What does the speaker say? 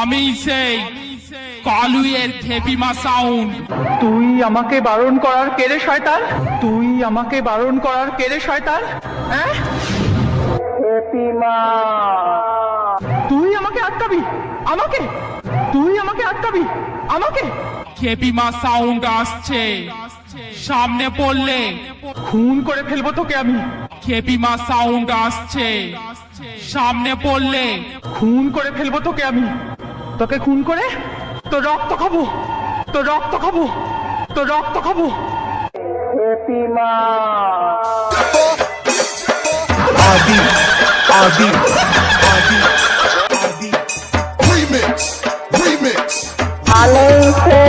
আমি সেই কালুয়ের খেপিমা সাউন্ড। তুই আমাকে বারণ করার কেড়ে শয়তান? তুই আমাকে বারণ করার কেড়ে শয়তান? হ্যাঁ খেপিমা, তুই আমাকে আটকাবি? আমাকে? তুই আমাকে আটকাবি? আমাকে? খেপিমা সাউন্ড আসছে, সামনে পড়লে খুন করে ফেলবো তোকে আমি। খেপিমা সাউন্ড আসছে, সামনে পড়লে খুন করে ফেলবো তোকে আমি। তোকে খুন করে তোর রক্ত খাবো, তোর রক্ত খাবো, তোর রক্ত খাবো। খেপিমা আদি আদি আদি আদি রিমিক্স রিমিক্স আলাইছে